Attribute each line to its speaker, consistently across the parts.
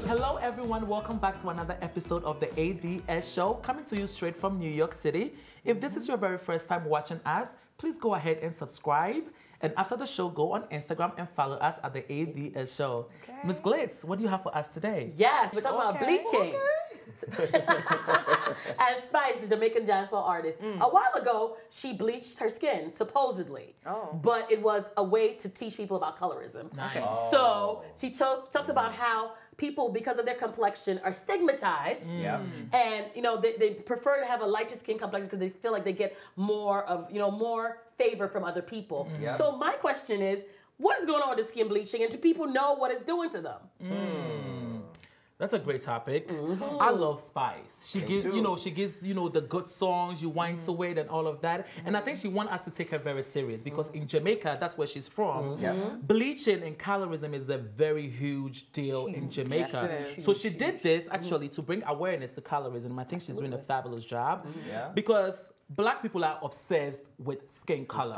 Speaker 1: Hello everyone, welcome back to another episode of the ADS show, coming to you straight from New York City. If this is your very first time watching us, please go ahead and subscribe. And after the show, go on Instagram and follow us at the ADS show. Okay. Ms. Glitz, what do you have for us today?
Speaker 2: Yes, we're talking about bleaching. And Spice, the Jamaican dancehall artist, a while ago, she bleached her skin, supposedly. But it was a way to teach people about colorism.
Speaker 1: Nice.
Speaker 2: So she talked about how people, because of their complexion, are stigmatized. And, you know, they prefer to have a lighter skin complexion because they feel like they get more of, you know, more favor from other people. So my question is, what is going on with the skin bleaching, and do people know what it's doing to them?
Speaker 1: That's a great topic. I love Spice. She gives the good songs, you whine to it and all of that. And I think she wants us to take her very serious because in Jamaica, that's where she's from. Bleaching and colorism is a very huge deal in Jamaica. So she did this actually to bring awareness to colorism. I think she's doing a fabulous job because Black people are obsessed with skin color.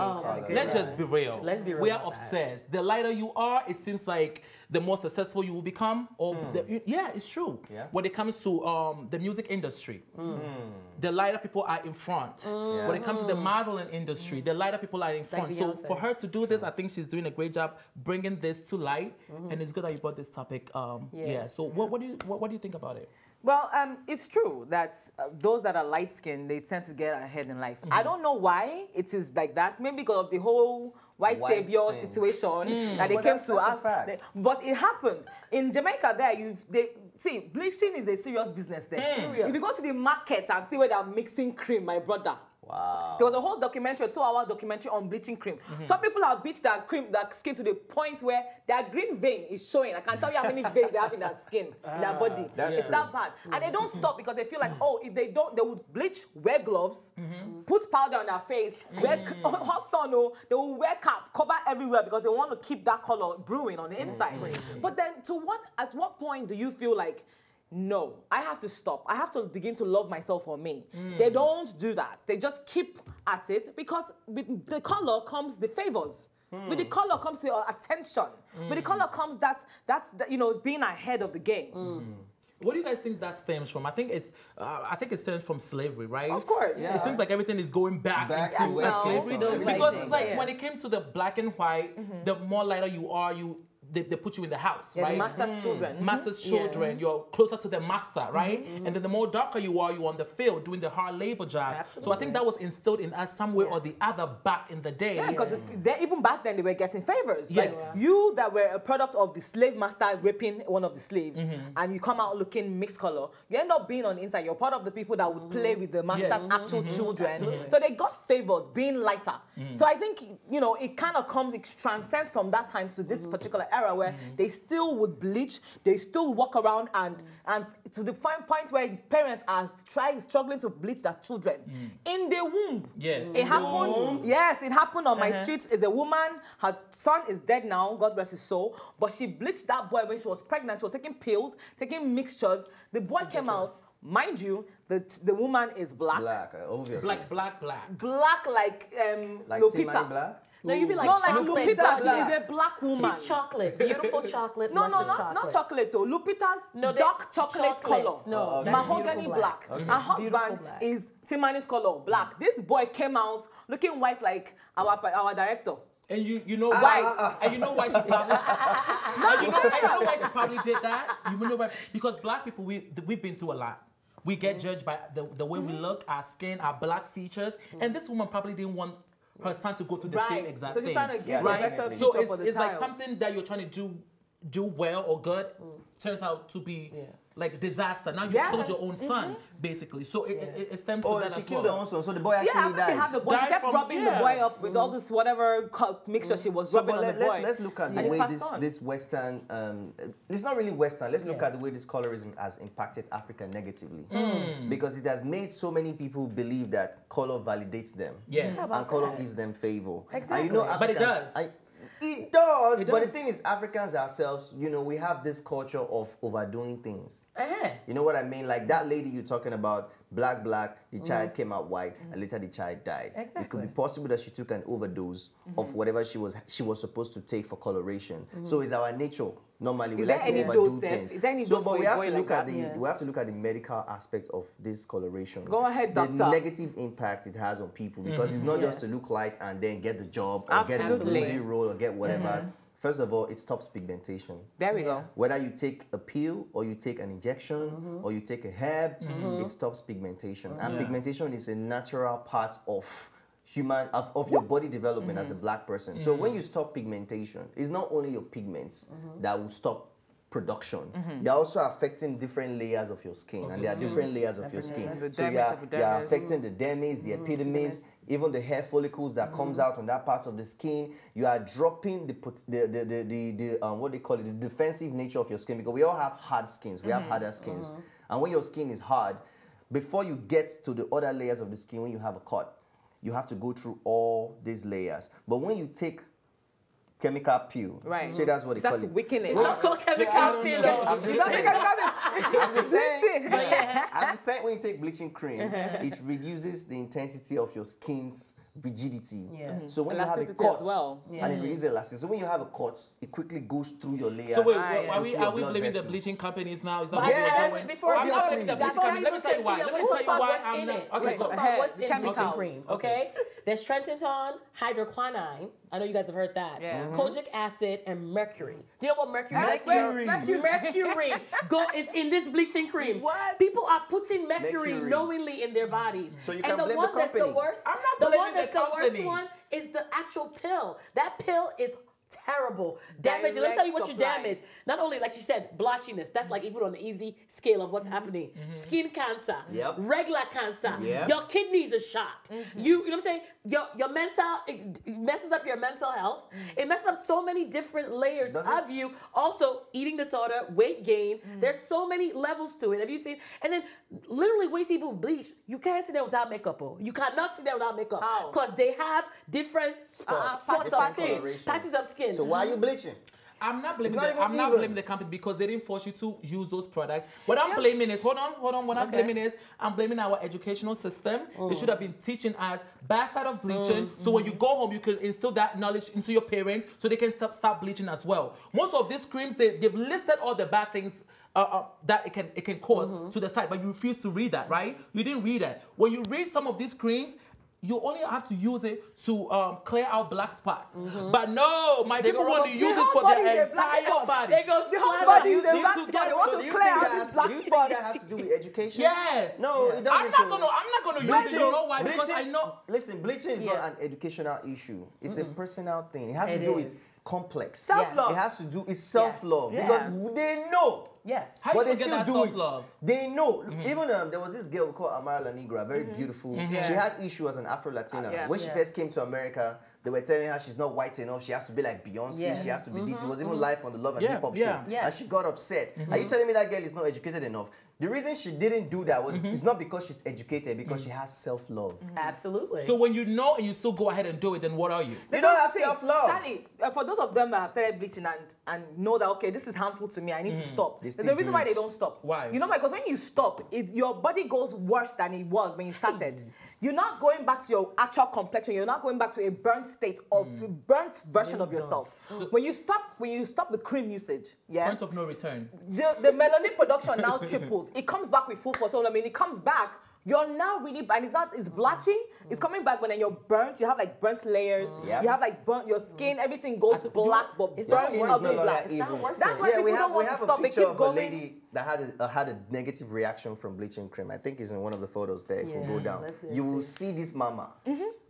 Speaker 1: Let's just be real.
Speaker 2: Let's be real.
Speaker 1: We are obsessed. The lighter you are, it seems like the more successful you will become. Or it's true. When it comes to the music industry, the lighter people are in front. When it comes to the modeling industry, the lighter people are in front. So for her to do this, I think she's doing a great job bringing this to light. And it's good that you brought this topic. So what do you think about it?
Speaker 3: Well, it's true that those that are light-skinned, they tend to get ahead in life. I don't know why it is like that. Maybe because of the whole white savior situation that they came to us. But it happens. In Jamaica see, bleaching is a serious business there. If you go to the market and see where they're mixing cream, my brother. Wow. There was a whole documentary, a 2-hour documentary on bleaching cream. Some people have bleached their skin to the point where their green vein is showing. I can't tell you how many veins they have in their skin, in their body. It's that bad. And they don't stop because they feel like, oh, if they don't, they would bleach, wear gloves, put powder on their face, wear hot sun, they will wear cap, cover everywhere because they want to keep that color brewing on the inside. But then at what point do you feel like, no, I have to stop. I have to begin to love myself for me. They don't do that. They just keep at it because with the color comes the favors. With the color comes the attention. With the color comes that's being ahead of the game.
Speaker 1: What do you guys think that stems from? I think it stems from slavery, right?
Speaker 3: Of course.
Speaker 1: It seems like everything is going back into slavery. Because it's like when it came to the black and white, the more lighter you are, they put you in the house, right?
Speaker 3: The master's children.
Speaker 1: Master's children, you're closer to the master, right? And then the more darker you are, you're on the field doing the hard labor job. So I think that was instilled in us some way or the other back in the day.
Speaker 3: Yeah, because even back then they were getting favors. Like you that were a product of the slave master raping one of the slaves, and you come out looking mixed color, you end up being on the inside. You're part of the people that would play with the master's actual children. So they got favors being lighter. So I think, it kind of it transcends from that time to this particular era where they still would bleach, they still walk around and to the fine point where parents are struggling to bleach their children in the womb. It happened. Yes, it happened on my street. Is a woman, her son is dead now, God bless his soul, but she bleached that boy when she was pregnant. She was taking pills, taking mixtures. The boy came out. Mind you, the woman is black.
Speaker 4: Black, obviously.
Speaker 1: Black.
Speaker 3: Black like Lupita.
Speaker 4: Black?
Speaker 2: No, you'd be like,
Speaker 3: like Lupita, she is a black woman.
Speaker 2: She's chocolate, beautiful chocolate.
Speaker 3: Not chocolate though. Lupita's dark chocolate color.
Speaker 2: No,
Speaker 3: mahogany black. Her husband is Timani's color, black. This boy came out looking white like our director.
Speaker 1: And you know why? And you know why she probably? you know why she probably did that? You know why? Because black people, we've been through a lot. We get judged by the way we look, our skin, our black features, and this woman probably didn't want her son to go through the same exact thing.
Speaker 3: So she's trying to get better
Speaker 1: So
Speaker 3: future for the
Speaker 1: it's like
Speaker 3: child.
Speaker 1: something that you're trying to do well or good turns out to be like disaster. Now you killed your own son, basically. So it stems to that as well.
Speaker 4: She killed her own son, so the boy actually died.
Speaker 3: She had the boy. She kept rubbing the boy up with all this whatever mixture she was rubbing on the boy.
Speaker 4: Let's look at the way this Western, it's not really Western, let's look at the way this colorism has impacted Africa negatively. Because it has made so many people believe that color validates them.
Speaker 1: Yes.
Speaker 4: And color gives them favor.
Speaker 3: Exactly.
Speaker 4: And
Speaker 1: but it does.
Speaker 4: It does, but the thing is, Africans ourselves, we have this culture of overdoing things. You know what I mean? Like that lady you're talking about, black, the child came out white, and later the child died.
Speaker 3: Exactly.
Speaker 4: It could be possible that she took an overdose of whatever she was supposed to take for coloration. So it's our nature Normally, we like to overdo things.
Speaker 3: Is there any
Speaker 4: so, but we have to look at
Speaker 2: the
Speaker 4: we have to look at the medical aspect of this coloration.
Speaker 3: Go ahead, doctor.
Speaker 4: The negative impact it has on people because it's not just to look light and then get the job or get the movie role or get whatever. First of all, it stops pigmentation.
Speaker 3: There we go.
Speaker 4: Whether you take a pill or you take an injection or you take a herb, it stops pigmentation. And pigmentation is a natural part of your body development as a black person. So when you stop pigmentation, it's not only your pigments that will stop production. You're also affecting different layers of your skin, and there are different layers of your skin. So you're affecting the dermis, the epidermis, even the hair follicles that comes out on that part of the skin. You are dropping the what they call it, the defensive nature of your skin, because we all have hard skins. We have harder skins, and when your skin is hard, before you get to the other layers of the skin, when you have a cut, you have to go through all these layers. But when you take chemical peel,
Speaker 3: right?
Speaker 4: So that's what they call it.
Speaker 3: That's wickedness.
Speaker 2: It's not called chemical peel.
Speaker 4: I'm just saying. I'm just saying when you take bleaching cream, it reduces the intensity of your skin's rigidity. So when you have a cut, and it reduces elasticity. So when you have a cut, it quickly goes through your layers.
Speaker 1: So wait, are we blaming the bleaching companies now? Is that
Speaker 4: yes,
Speaker 1: before I'm not blaming the bleaching companies. Let me tell you why. Let me tell you why I'm not.
Speaker 2: Okay, talk about what's in bleaching cream. Okay, there's tretinoin, hydroquinone. I know you guys have heard that. Kojic acid and mercury. Do you know what mercury is? Mercury is in this bleaching cream.
Speaker 3: What?
Speaker 2: People are putting mercury knowingly in their bodies.
Speaker 4: So you can blame the company.
Speaker 2: That's the worst.
Speaker 1: I'm not blaming the company.
Speaker 2: The worst one is the actual pill. That pill is terrible. Damage. Let me tell you what you damage. Not only, like you said, blotchiness. That's like even on the easy scale of what's happening. Skin cancer. Regular cancer. Your kidneys are shot. You know what I'm saying? Your mental, it messes up your mental health. It messes up so many different layers of you. Also, eating disorder, weight gain. There's so many levels to it. Have you seen? And then literally when people bleach, you can't sit there without makeup. You cannot sit there without makeup. Because they have different spots of things. Patches of skin.
Speaker 4: So why are you bleaching?
Speaker 1: I'm not blaming the company because they didn't force you to use those products. What I'm blaming is, hold on. What I'm blaming is, I'm blaming our educational system. They should have been teaching us bad side of bleaching. So when you go home, you can instill that knowledge into your parents so they can stop bleaching as well. Most of these creams, they've listed all the bad things that it can cause to the side, but you refuse to read that, right? You didn't read that. When you read some of these creams, you only have to use it to clear out black spots. But no, my people want to use it for their entire body.
Speaker 2: They go
Speaker 3: the whole body is a black spot. They want to clear out this black spot.
Speaker 4: Do you think that has to do with education?
Speaker 1: Yes.
Speaker 4: No, it doesn't.
Speaker 1: I'm not gonna use it. You know why? Because I know.
Speaker 4: Listen, bleaching is not an educational issue. It's a personal thing. It has to do with complex.
Speaker 3: Self-love.
Speaker 4: It has to do with self-love because they know.
Speaker 2: Yes.
Speaker 4: But they still do it. They know. Even there was this girl called Amara La Negra, very beautiful. She had issue as an Afro-Latina. When she first came to America, they were telling her she's not white enough. She has to be like Beyonce. She has to be this. She was even live on the Love and Hip Hop show. And she got upset. Are you telling me that girl is not educated enough? The reason she didn't do that was it's not because she's educated, because she has self-love.
Speaker 2: Absolutely.
Speaker 1: So when you know and you still go ahead and do it, then what are you?
Speaker 4: You don't have self-love.
Speaker 3: Charlie, for those of them that have started bleaching and know that, okay, this is harmful to me, I need to stop. There's a reason why they don't stop.
Speaker 1: Why?
Speaker 3: You know why? Because when you stop, your body goes worse than it was when you started. You're not going back to your actual complexion. You're not going back to a burnt state of a burnt version of yourself. So when you stop the cream usage,
Speaker 1: point of no return.
Speaker 3: The melanin production now triples. It comes back with full force. So I mean, it comes back. You're now really bad. It's blotching. It's coming back when you're burnt. You have like burnt layers. You have like burnt your skin. Everything goes black, but
Speaker 2: it's
Speaker 3: burnt
Speaker 2: not
Speaker 3: ugly
Speaker 2: black.
Speaker 3: black.
Speaker 2: It's not worth
Speaker 3: That's
Speaker 2: it.
Speaker 3: why people don't want to stop. They keep
Speaker 4: A
Speaker 3: going.
Speaker 4: lady that had a negative reaction from bleaching cream. I think it's in one of the photos there. If you go down, you will see this mama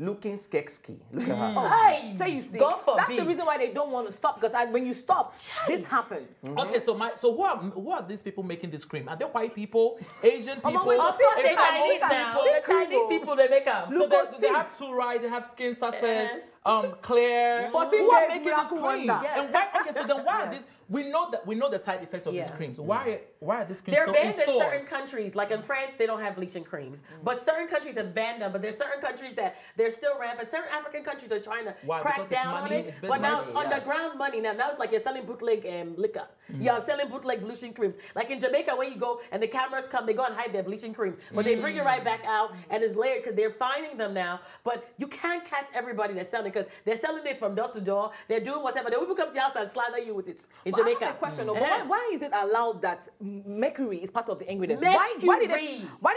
Speaker 4: looking skeksky. Look at her.
Speaker 2: Hey,
Speaker 3: So you see,
Speaker 2: go for
Speaker 3: that's
Speaker 2: beat.
Speaker 3: the reason why they don't want to stop. Because when you stop, this happens.
Speaker 1: Okay, so who are these people making this cream? Are they white people, Asian people?
Speaker 2: Of course, they're Chinese now. The Chinese people, they make them.
Speaker 1: So they have two, right? They have skin success, Claire.
Speaker 3: 14
Speaker 1: who are
Speaker 3: days
Speaker 1: making this
Speaker 3: miracle
Speaker 1: cream?
Speaker 3: wonder.
Speaker 1: And why? Okay, so then why are this? We know the side effects of these creams. Why are these creams
Speaker 2: They're
Speaker 1: still
Speaker 2: banned
Speaker 1: in
Speaker 2: in
Speaker 1: stores?
Speaker 2: certain countries. Like in France, they don't have bleaching creams. But certain countries have banned them. But there's certain countries that they're still rampant. Certain African countries are trying to crack down on it. But now it's underground money. Now it's like you're selling bootleg liquor. You're selling bootleg bleaching creams. Like in Jamaica, when you go and the cameras come, they go and hide their bleaching creams. But they bring it right back out and it's layered because they're finding them now. But you can't catch everybody that's selling because they're selling it from door to door. They're doing whatever. They will come to your house and slather you with it. In Jamaica.
Speaker 3: I have a question. Why is it allowed that mercury is part of the ingredients?
Speaker 2: Mercury.
Speaker 3: Why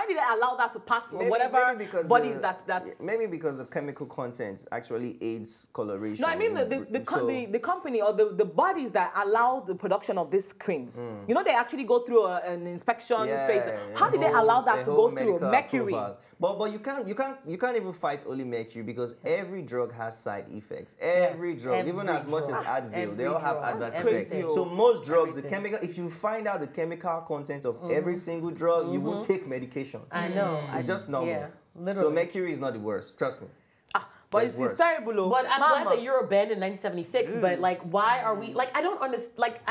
Speaker 3: did they allow that to pass whatever bodies that's
Speaker 4: maybe because the chemical content actually aids coloration.
Speaker 3: No, I mean the company or the bodies that allow the production of this cream. You know, they actually go through an inspection phase. How did they allow that to go through mercury?
Speaker 4: But you can't even fight only mercury because every drug has side effects. Every drug, even as much as Advil, they all have adverse effects. So most drugs, the chemical, if you find out the chemical content of every single drug, you will take medication.
Speaker 2: I know.
Speaker 4: It's just normal.
Speaker 2: Yeah, literally.
Speaker 4: So mercury is not the worst. Trust me.
Speaker 3: But it's terrible.
Speaker 2: But I'm glad that Euro banned in 1976. But like, why are we like? I don't understand. Like,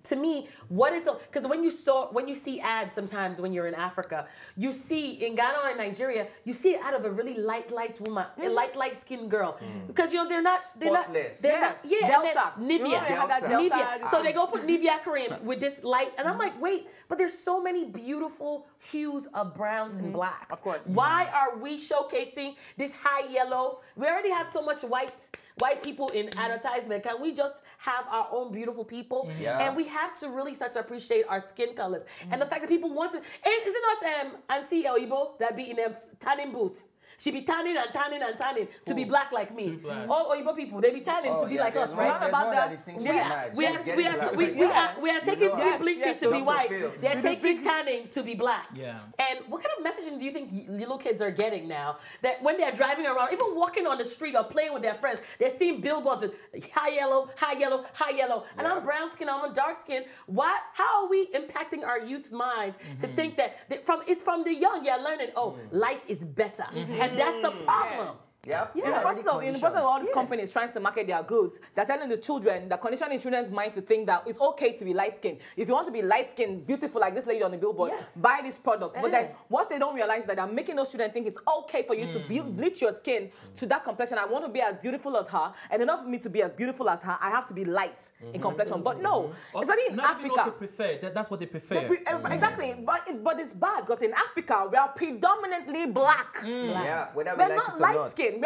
Speaker 2: to me, what is so? Because when you see ads sometimes when you're in Africa, you see in Ghana or in Nigeria, you see it out of a really light woman, a light skinned girl, because they're not
Speaker 4: Spotless.
Speaker 3: Delta.
Speaker 2: Nivea. So they go put Nivea cream with this light, and I'm like, wait, but there's so many beautiful hues of browns and blacks.
Speaker 3: Of course.
Speaker 2: Why are we showcasing this high yellow? We already have so much white people in advertisement. Can we just have our own beautiful people? And we have to really start to appreciate our skin colors. And the fact that people want to, is it not Auntie Oibo that be in a tanning booth? She be tanning and tanning and tanning to be black like me. All Oibo people, they be tanning to be like us, right? We are taking skin bleaching to be white. They're taking tanning to be black. And what kind of messaging do you think little kids are getting now? That when they're driving around, even walking on the street or playing with their friends, they're seeing billboards with high yellow, high yellow, high yellow. And I'm brown skin, I'm a dark skin. How are we impacting our youth's mind to think that it's from the young, you're learning, light is better. And that's a problem.
Speaker 4: Yep.
Speaker 3: In the process of all these companies trying to market their goods, they're telling the children, they're conditioning children's mind to think that it's okay to be light-skinned. If you want to be light-skinned, beautiful like this lady on the billboard, buy this product. But then what they don't realize is that they're making those children think it's okay for you to bleach your skin to that complexion. I want to be as beautiful as her, and enough for me to be as beautiful as her, I have to be light in complexion. But no, especially in Africa.
Speaker 1: That's what they prefer.
Speaker 3: Exactly, but it's bad because in Africa, we are predominantly black.
Speaker 4: Yeah, whether we
Speaker 3: we're
Speaker 4: like
Speaker 3: not
Speaker 4: it or
Speaker 3: light
Speaker 4: not.
Speaker 3: skin. The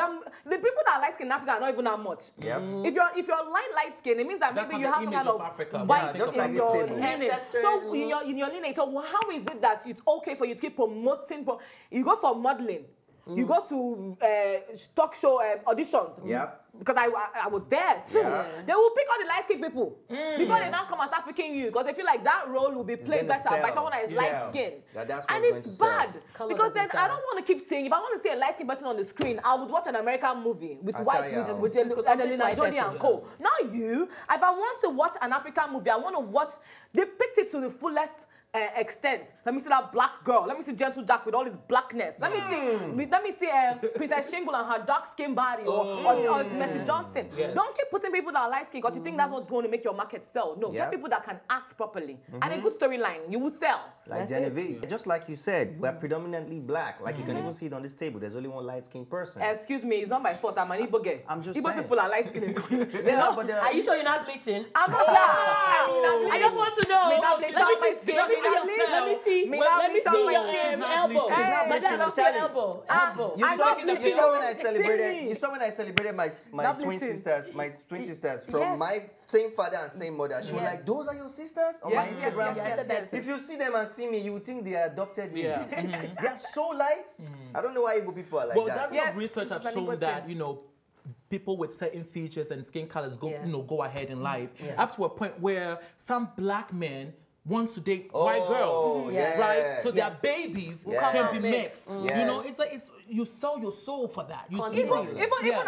Speaker 3: people that are light skin in Africa are not even that much. If you're light skin, it means that maybe you have some kind of white
Speaker 4: just like this table.
Speaker 3: lineage. So in your lineage, so how is it that it's okay for you to keep promoting? You go for modeling. You go to talk show auditions. Because I was there too. They will pick all the light-skinned people before they now come and start picking you, because they feel like that role will be played better by someone that is light-skinned. And it's bad because then I don't want to keep saying, if I want to see a light-skinned person on the screen, I would watch an American movie with Angelina Jolie and co. Not you. If I want to watch an African movie, I want to depict it to the fullest extent. Let me see that black girl. Let me see Gentle Jack with all his blackness. Let me see Princess Shingle and her dark skin body, or Mercy Johnson. Don't keep putting people that are light skin because you think that's what's going to make your market sell. No, get people that can act properly and a good storyline. You will sell.
Speaker 4: Like Genevieve, just like you said, we're predominantly black. Like you can even see it on this table. There's only one light-skinned person.
Speaker 3: Excuse me, it's not my fault. I'm an Igbo girl.
Speaker 4: I'm just
Speaker 3: Igbo
Speaker 4: saying.
Speaker 3: people are light-skinned.
Speaker 4: But
Speaker 2: are you sure you're not bleaching?
Speaker 3: I'm not.
Speaker 2: I just want to know. Let me see your elbow.
Speaker 4: She's not bleaching. I'm telling
Speaker 2: you.
Speaker 4: You saw when I celebrated my twin sisters from my same father and same mother. She was like, "Those are your sisters?" On my Instagram.
Speaker 2: Yes.
Speaker 4: If you see them and see me, you would think they are adopted me. They are so light. I don't know why Igbo people are like that.
Speaker 1: That's research have shown that people with certain features and skin colors go ahead in life up to a point where some black men wants to date white girls, right? So their babies can be mixed. It's like you sell your soul for that.
Speaker 3: Even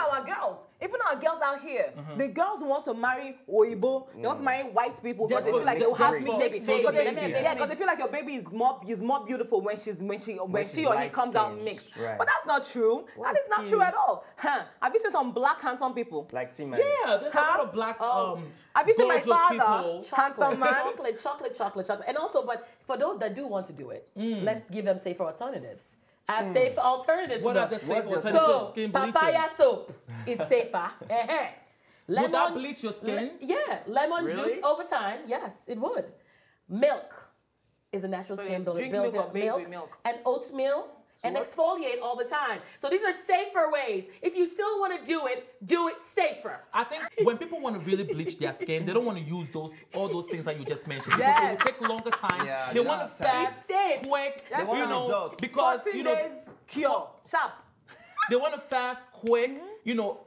Speaker 3: our girls, out here, the girls want to marry Oibo, they want to marry white people because they feel like they will have mixed babies. Because they feel like your baby is more beautiful when she or he comes out mixed. But that's not true. That is not true at all. Have you seen some black handsome people?
Speaker 4: Like Team
Speaker 1: Yeah, there's a lot of black.
Speaker 3: Have you seen my father? Handsome man.
Speaker 2: Chocolate. And also, but for those that do want to do it, let's give them safer alternatives. I have safe alternatives.
Speaker 1: What are the safe alternatives?
Speaker 2: So,
Speaker 1: skin
Speaker 2: papaya soap is safer.
Speaker 1: Would that bleach your skin?
Speaker 2: Lemon juice over time. Yes, it would. Milk is a natural skin builder.
Speaker 3: Drink milk or bathe with milk.
Speaker 2: And oatmeal and exfoliate all the time. So these are safer ways. If you still want to do it safer.
Speaker 1: I think when people want to really bleach their skin, they don't want to use all those things that you just mentioned.
Speaker 3: Yes.
Speaker 1: Because it will take a longer time.
Speaker 4: Yeah,
Speaker 1: they want to fast, quick,
Speaker 4: They want results.
Speaker 1: because
Speaker 3: 14 days cure. Sharp.
Speaker 1: they want to fast quick,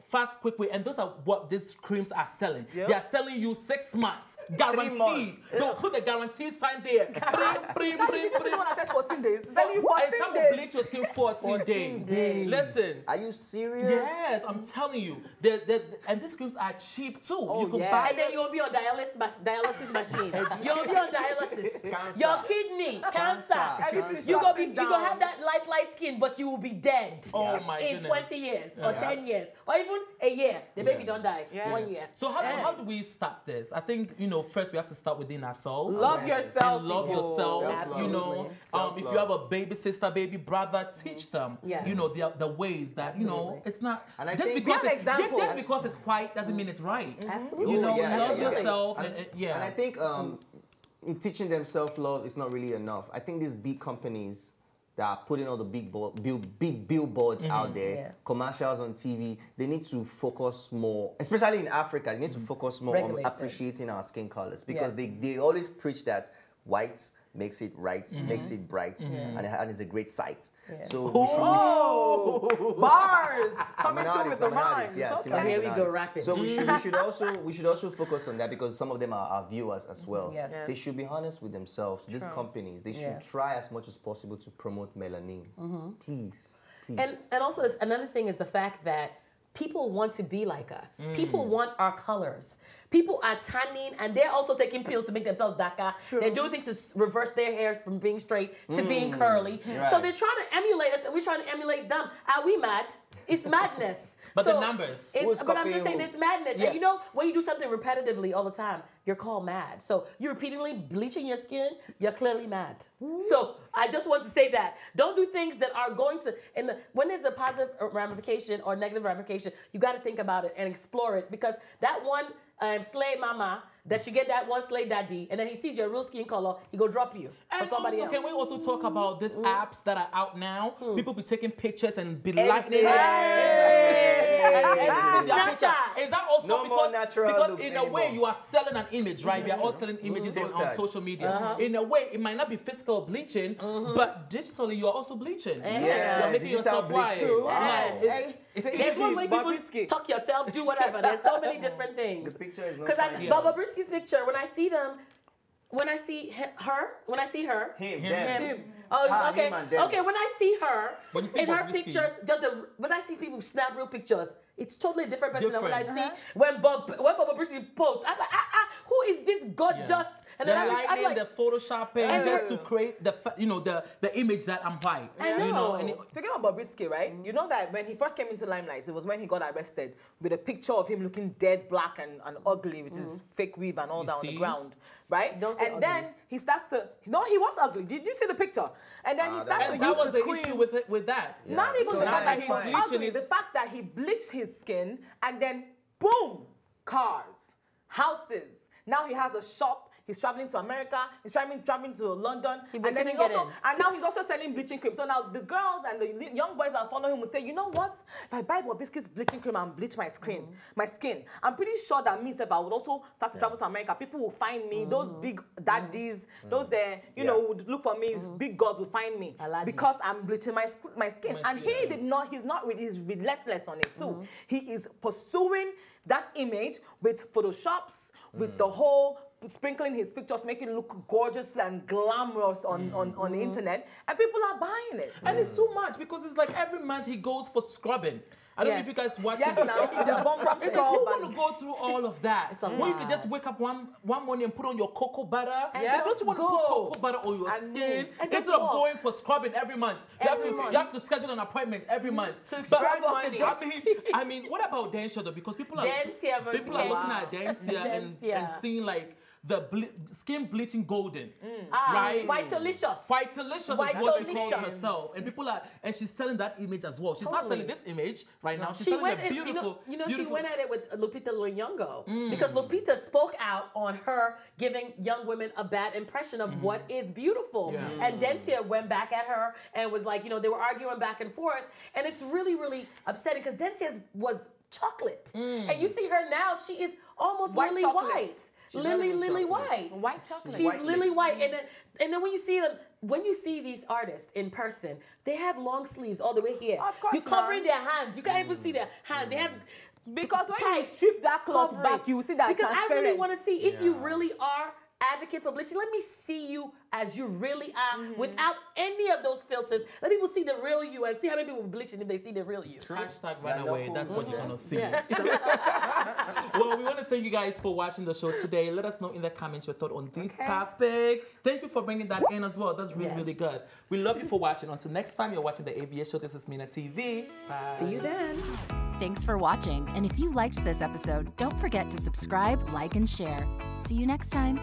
Speaker 1: fast quick way, and those are what these creams are selling.
Speaker 3: Yep.
Speaker 1: They are selling you 6 months, guaranteed.
Speaker 4: months.
Speaker 1: Don't put the guarantee sign there. Bring.
Speaker 3: The one that says 14 days. Tell you 14
Speaker 1: And some will
Speaker 3: days.
Speaker 1: bleach your skin 14 days. Listen.
Speaker 4: Are you serious?
Speaker 1: Yes, I'm telling you. And these creams are cheap too.
Speaker 3: Oh,
Speaker 1: you can
Speaker 3: yes.
Speaker 1: buy
Speaker 2: And then you'll be on dialysis machine. You'll be on dialysis.
Speaker 4: Cancer.
Speaker 2: Your kidney, cancer.
Speaker 4: Cancer.
Speaker 2: You gonna have that light skin, but you will be dead.
Speaker 1: Oh my
Speaker 2: in
Speaker 1: goodness.
Speaker 2: 20 years or 10 years or even a year. The baby don't die.
Speaker 3: Yeah.
Speaker 2: 1 year.
Speaker 1: So how do we stop this? I think, first we have to start within ourselves.
Speaker 3: Love yourself.
Speaker 1: And love
Speaker 3: people.
Speaker 1: yourself.
Speaker 2: Absolutely.
Speaker 1: If you have a baby sister, baby brother, teach them.
Speaker 2: Yes.
Speaker 1: The ways that it's not.
Speaker 4: And I
Speaker 1: just
Speaker 4: think-
Speaker 1: because
Speaker 3: Be an example.
Speaker 1: just because it's white doesn't mean it's right.
Speaker 2: Absolutely.
Speaker 1: Love
Speaker 4: yeah.
Speaker 1: yourself.
Speaker 4: And
Speaker 1: Yeah.
Speaker 4: I think in teaching them self-love is not really enough. I think these big companies that are putting all the big billboards out there, commercials on TV, they need to focus more, especially in Africa, they need to focus more
Speaker 2: Regulate
Speaker 4: on
Speaker 2: it.
Speaker 4: appreciating our skin colors, because
Speaker 2: Yes.
Speaker 4: they always preach that whites makes it right, makes it bright, and it's a great sight.
Speaker 2: Yeah.
Speaker 4: So we should...
Speaker 3: Oh, bars coming through with the
Speaker 4: I'm an artist,
Speaker 3: rhymes.
Speaker 4: yeah.
Speaker 3: Okay.
Speaker 4: Tim is
Speaker 2: Here
Speaker 4: an
Speaker 2: we go,
Speaker 4: artist.
Speaker 2: rapping.
Speaker 4: So we should also focus on that, because some of them are our viewers as well.
Speaker 2: Yes. Yes.
Speaker 4: They should be honest with themselves. These companies, they should try as much as possible to promote melanin. Please.
Speaker 2: And also another thing is the fact that people want to be like us. People want our colors. People are tanning and they're also taking pills to make themselves darker. They're doing things to reverse their hair from being straight to being curly.
Speaker 4: Right.
Speaker 2: So they're trying to emulate us and we're trying to emulate them. Are we mad? It's madness.
Speaker 1: But
Speaker 2: So
Speaker 1: the numbers.
Speaker 4: Who's
Speaker 2: but I'm just
Speaker 4: copying
Speaker 2: saying
Speaker 4: who?
Speaker 2: it's madness.
Speaker 1: Yeah.
Speaker 2: And when you do something repetitively all the time, you're called mad. So you're repeatedly bleaching your skin, you're clearly mad. So I just want to say that. Don't do things that are going to, when there's a positive ramification or negative ramification, you got to think about it and explore it, because that one slave mama, that you get that one slave daddy, and then he sees your real skin color, he go drop you for
Speaker 1: And
Speaker 2: somebody
Speaker 1: also,
Speaker 2: else.
Speaker 1: can we also talk about these apps that are out now? People be taking pictures and be liking
Speaker 4: Editing.
Speaker 2: Snapchat.
Speaker 1: Is that also
Speaker 4: No more natural
Speaker 1: because
Speaker 4: looks
Speaker 1: in a way
Speaker 4: anymore.
Speaker 1: you are selling an image, right? We are all selling images on
Speaker 4: Filtered.
Speaker 1: social media. In a way, it might not be physical bleaching, but digitally you are also bleaching.
Speaker 4: Yeah,
Speaker 1: You're making
Speaker 4: digital
Speaker 1: yourself white.
Speaker 4: bleaching. Wow.
Speaker 2: There's one way people tuck yourself, do whatever. There's so many different things.
Speaker 4: The picture is not
Speaker 2: Because
Speaker 4: fine.
Speaker 2: Baba Brisky's picture, when I see them, when I see her,
Speaker 4: Him,
Speaker 1: Him.
Speaker 4: them.
Speaker 2: him. Oh,
Speaker 4: Ah,
Speaker 2: okay.
Speaker 4: him and them.
Speaker 2: Okay, when I see her
Speaker 1: When you see
Speaker 2: in her
Speaker 1: Bobrisky.
Speaker 2: pictures, when I see people who snap real pictures, it's totally different person than when I
Speaker 1: Different.
Speaker 2: see when Baba Brisky posts. I'm like, who is this gorgeous? And
Speaker 1: The
Speaker 2: then I'm
Speaker 1: lighting,
Speaker 2: like,
Speaker 1: the photoshopping, just to create the image that I'm white.
Speaker 2: I know.
Speaker 1: And
Speaker 3: Talking about Bobrisky, right? You know that when he first came into limelight, it was when he got arrested with a picture of him looking dead black and ugly with his fake weave and all that on the
Speaker 1: see?
Speaker 3: ground, right?
Speaker 2: Don't say
Speaker 3: And then he starts to, no, he was ugly. Did you see the picture? And then he starts to
Speaker 1: that
Speaker 3: use
Speaker 1: was
Speaker 3: the
Speaker 1: the
Speaker 3: cream.
Speaker 1: issue with that.
Speaker 3: Not even
Speaker 4: So
Speaker 3: the
Speaker 4: now
Speaker 3: fact that
Speaker 4: it's
Speaker 3: he was
Speaker 4: fine.
Speaker 3: ugly, the fact that he bleached his skin and then boom, cars, houses. Now he has a shop. He's traveling to America. He's traveling to London, and then
Speaker 2: couldn't get in.
Speaker 3: and now he's also selling bleaching cream. So now the girls and the young boys that follow him would say, you know what? If I buy Bobrisky's bleaching cream and bleach my skin, I'm pretty sure that me, if I would also start to travel to America, people will find me. Those big daddies, those would look for me. Big gods will find me
Speaker 2: Alajis.
Speaker 3: because I'm bleaching my skin. And he did not. He's relentless on it too. He is pursuing that image with photoshops, with the whole sprinkling his pictures, making it look gorgeous and glamorous on the internet, and people are buying it.
Speaker 1: And it's too much because it's like every month he goes for scrubbing. I don't know if you guys watch
Speaker 3: Yes,
Speaker 1: it.
Speaker 3: now, the bump up
Speaker 1: It's like,
Speaker 3: scrub
Speaker 1: who want
Speaker 3: and-
Speaker 1: to go through all of that?
Speaker 2: a
Speaker 1: When you
Speaker 2: lot.
Speaker 1: could just wake up one morning and put on your cocoa butter.
Speaker 3: Yeah.
Speaker 1: Don't you want to
Speaker 2: Go.
Speaker 1: put cocoa butter on your
Speaker 3: And
Speaker 1: skin
Speaker 3: move.
Speaker 2: And just
Speaker 1: instead of
Speaker 2: walk.
Speaker 1: going for scrubbing every month?
Speaker 2: Every month.
Speaker 1: You have to schedule an appointment every month.
Speaker 2: To
Speaker 1: But-
Speaker 2: scrub off the
Speaker 1: I mean, what about Dancia though? Because people are
Speaker 2: Dancia,
Speaker 1: looking at Dancia and
Speaker 2: Dancia.
Speaker 1: seeing like the skin bleaching golden, right?
Speaker 2: White delicious.
Speaker 1: White delicious
Speaker 2: White
Speaker 1: is what she
Speaker 2: delicious.
Speaker 1: calls herself, and people are, and she's selling that image as well. She's not selling this image right now. She's
Speaker 2: She
Speaker 1: selling
Speaker 2: went
Speaker 1: a
Speaker 2: in,
Speaker 1: beautiful,
Speaker 2: she went at it with Lupita Nyong'o because Lupita spoke out on her giving young women a bad impression of what is beautiful, and Densia went back at her and was like, they were arguing back and forth, and it's really, really upsetting because Densia was chocolate, and you see her now, she is almost lily white. Lily white.
Speaker 3: White chocolate.
Speaker 2: She's lily white. And then when you see these artists in person, they have long sleeves all the way here.
Speaker 3: Of course,
Speaker 2: you're covering their hands. You can't even see their hands. They have
Speaker 3: because when you strip that cloth back, you see that
Speaker 2: because
Speaker 3: transparent.
Speaker 2: I really want to see if you really are advocate for bleaching. Let me see you as you really are without any of those filters. Let people see the real you and see how many people bleaching if they see the real you.
Speaker 1: Hashtag run away. That's what you're going to see.
Speaker 2: Yeah.
Speaker 1: Well, we want to thank you guys for watching the show today. Let us know in the comments your thought on this topic. Thank you for bringing that in as well. That's really, really good. We love you for watching. Until next time, you're watching the ABS show. This is MinaTV. Bye.
Speaker 2: See you then.
Speaker 5: Thanks for watching. And if you liked this episode, don't forget to subscribe, like, and share. See you next time.